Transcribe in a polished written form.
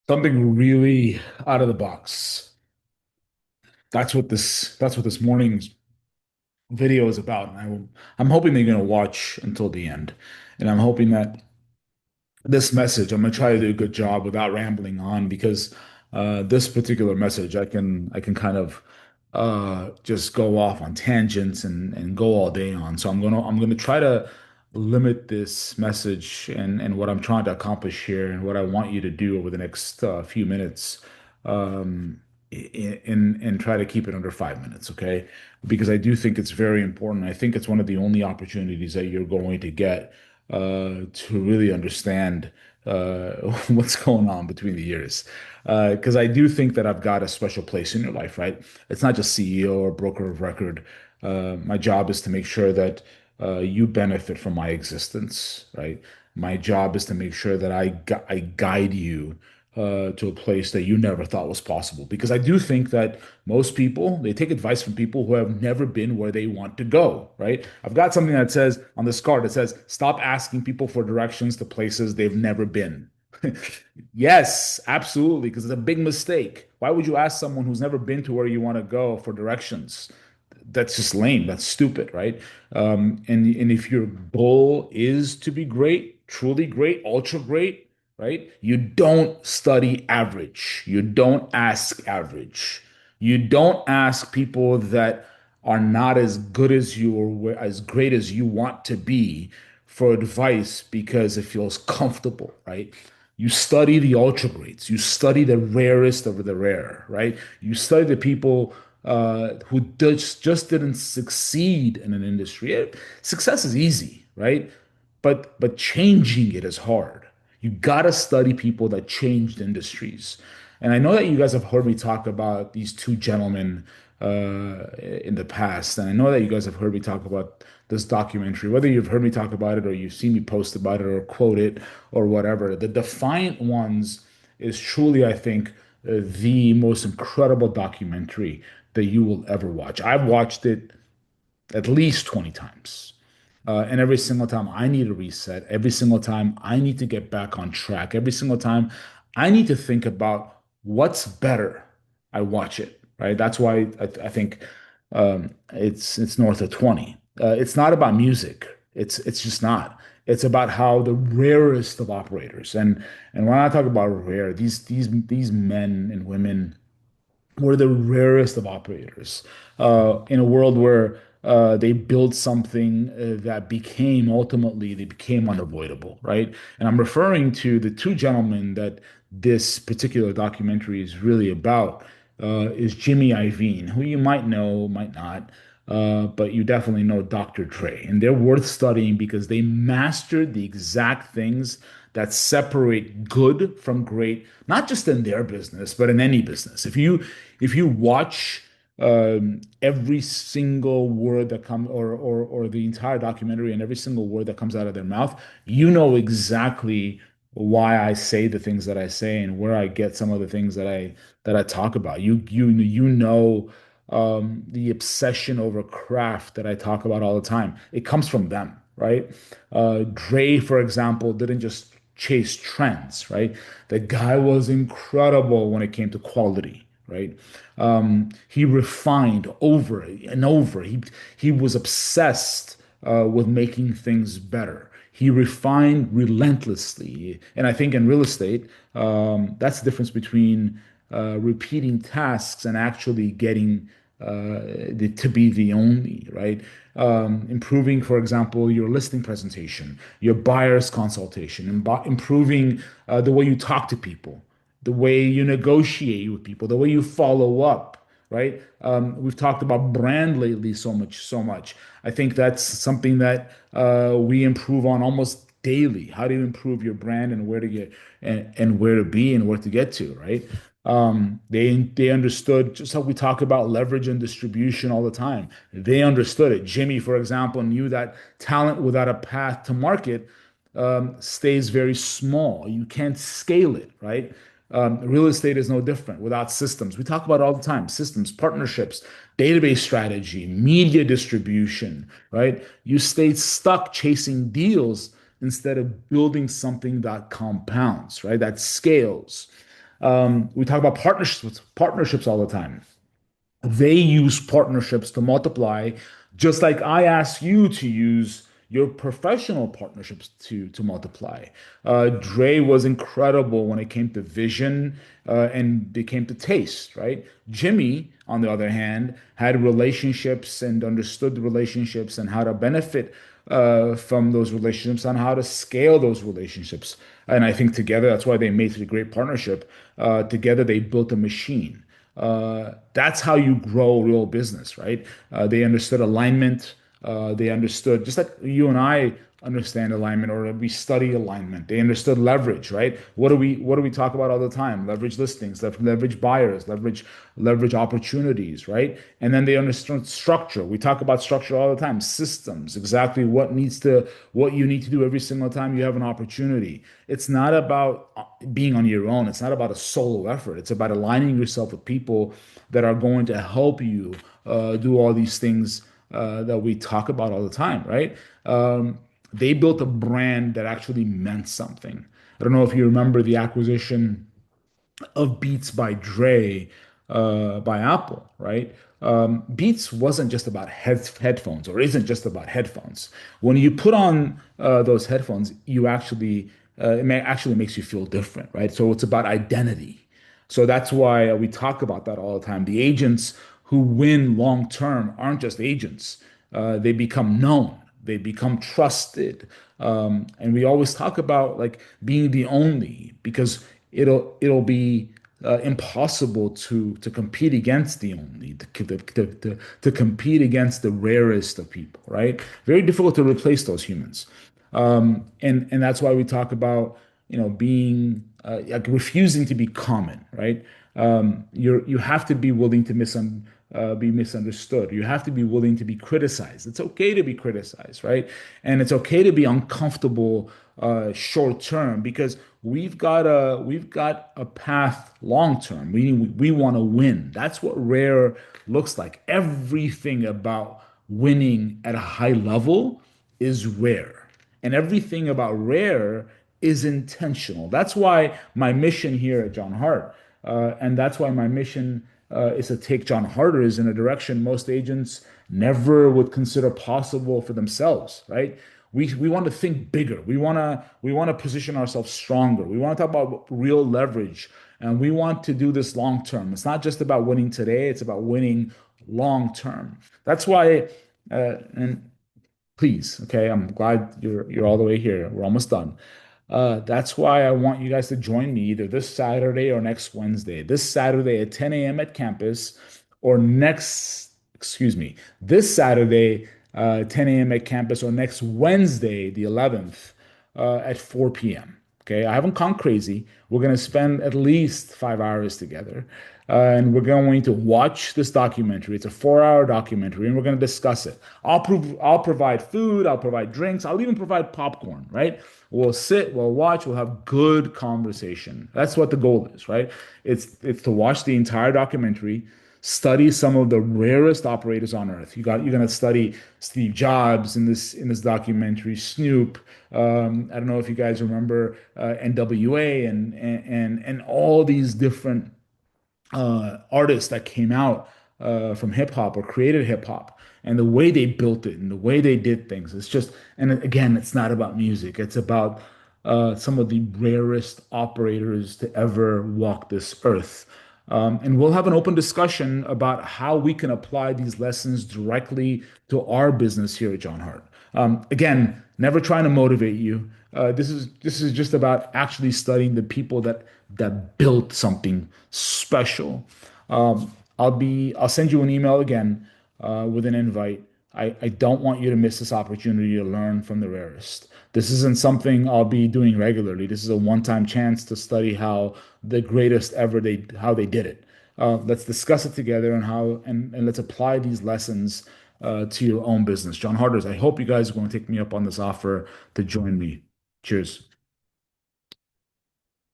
Something really out of the box. That's what this morning's video is about. And I'm hoping they're going to watch until the end. And I'm hoping that this message, I'm going to try to do a good job without rambling on because this particular message, I can kind of just go off on tangents and go all day on. So I'm gonna try to limit this message and what I'm trying to accomplish here and what I want you to do over the next few minutes, and try to keep it under 5 minutes, okay? Because I do think it's very important. I think it's one of the only opportunities that you're going to get to really understand what's going on between the years. Because I do think that I've got a special place in your life, right? It's not just CEO or broker of record. My job is to make sure that you benefit from my existence, right? My job is to make sure that I guide you to a place that you never thought was possible. Because I do think that most people, they take advice from people who have never been where they want to go, right? I've got something that says on this card, it says, stop asking people for directions to places they've never been. Yes, absolutely, because it's a big mistake. Why would you ask someone who's never been to where you want to go for directions? That's just lame. That's stupid, right? And if your goal is to be great, truly great, ultra great, right? You don't study average. You don't ask average. You don't ask people that are not as good as you or as great as you want to be for advice because it feels comfortable, right? You study the ultra greats. You study the rarest of the rare, right? You study the people who just didn't succeed in an industry. Success is easy, right? But changing it is hard. You gotta study people that changed industries. And I know that you guys have heard me talk about these two gentlemen in the past, and I know that you guys have heard me talk about this documentary, whether you've heard me talk about it or you've seen me post about it or quote it or whatever. The Defiant Ones is truly, I think, the most incredible documentary that you will ever watch. I've watched it at least 20 times. And every single time I need a reset, every single time I need to get back on track, every single time I need to think about what's better, I watch it, right? That's why I think it's north of 20. It's not about music. It's just not. It's about how the rarest of operators, and when I talk about rare, these men and women were the rarest of operators in a world where they built something that became ultimately they became unavoidable, right? And I'm referring to the two gentlemen that this particular documentary is really about. Is Jimmy Iovine, who you might know, might not, but you definitely know Dr. Dre, and they're worth studying because they mastered the exact things that separate good from great, not just in their business, but in any business. If you watch every single word that comes or the entire documentary and every single word that comes out of their mouth, you know exactly why I say the things that I say and where I get some of the things that I talk about. You know the obsession over craft that I talk about all the time. It comes from them, right? Dre, for example, didn't just chase trends, right? The guy was incredible when it came to quality, right? He refined over and over. He was obsessed with making things better. He refined relentlessly, and I think in real estate, that's the difference between repeating tasks and actually getting to be the only, right? Improving, for example, your listing presentation, your buyer's consultation, and improving the way you talk to people, the way you negotiate with people, the way you follow up, right? We've talked about brand lately so much, so much. I think that's something that we improve on almost daily. How do you improve your brand and where to get and where to be and where to get to, right? They understood just how we talk about leverage and distribution all the time. They understood it. Jimmy, for example, knew that talent without a path to market stays very small. You can't scale it, right? Real estate is no different without systems. We talk about it all the time: systems, partnerships, database strategy, media distribution, right? You stay stuck chasing deals instead of building something that compounds, right? That scales. We talk about partnerships all the time. They use partnerships to multiply, just like I ask you to use your professional partnerships to multiply. Dre was incredible when it came to vision and it came to taste, right? Jimmy, on the other hand, had relationships and understood the relationships and how to benefit from those relationships and how to scale those relationships. And I think together, that's why they made such a great partnership. Together, they built a machine. That's how you grow real business, right? They understood alignment. They understood, just like you and I understand alignment, or we study alignment. They understood leverage, right? What do we talk about all the time? Leverage listings, leverage buyers, leverage opportunities, right? And then they understood structure. We talk about structure all the time. Systems, exactly what you need to do every single time you have an opportunity. It's not about being on your own. It's not about a solo effort. It's about aligning yourself with people that are going to help you do all these things that we talk about all the time, right? They built a brand that actually meant something. I don't know if you remember the acquisition of Beats by Dre by Apple, right? Beats wasn't just about headphones, or isn't just about headphones. When you put on those headphones, actually makes you feel different, right? So it's about identity. So that's why we talk about that all the time. The agents who win long term aren't just agents. They become known. They become trusted. And we always talk about like being the only, because it'll be impossible to compete against the only, to compete against the rarest of people, right? Very difficult to replace those humans. And that's why we talk about, being like refusing to be common, right? You have to be willing to be misunderstood. You have to be willing to be criticized. It's okay to be criticized, right? And it's okay to be uncomfortable short term, because we've got a path long term. We want to win. That's what rare looks like. Everything about winning at a high level is rare. And everything about rare is intentional. That's why my mission here at John Hart, and that's why my mission is to take John Harters in a direction most agents never would consider possible for themselves, right? We want to think bigger. We want to position ourselves stronger. We want to talk about real leverage, and we want to do this long term. It's not just about winning today, it's about winning long term. That's why, and please, okay, I'm glad you're all the way here. We're almost done. That's why I want you guys to join me either this Saturday or next Wednesday. This Saturday at 10 a.m. at campus, or excuse me, this Saturday, 10 a.m. at campus, or next Wednesday, the 11th, at 4 p.m. Okay, I haven't gone crazy. We're going to spend at least 5 hours together. And we're going to watch this documentary. It's a 4 hour documentary, and we're going to discuss it. I'll provide food, I'll provide drinks, I'll even provide popcorn, right? We'll sit, we'll watch, we'll have good conversation. That's what the goal is, right? It's to watch the entire documentary, study some of the rarest operators on earth. You're gonna study Steve Jobs in this documentary, Snoop. I don't know if you guys remember NWA and all these different artists that came out from hip hop or created hip hop, and the way they built it and the way they did things. It's just, and again, it's not about music. It's about some of the rarest operators to ever walk this earth. And we'll have an open discussion about how we can apply these lessons directly to our business here at John Hart. Again, never trying to motivate you. This is just about actually studying the people that built something special. I'll send you an email again with an invite. I don't want you to miss this opportunity to learn from the rarest. This isn't something I'll be doing regularly. This is a one-time chance to study how the greatest ever how they did it. Let's discuss it together, and let's apply these lessons to your own business. John Harters, I hope you guys are going to take me up on this offer to join me. Cheers.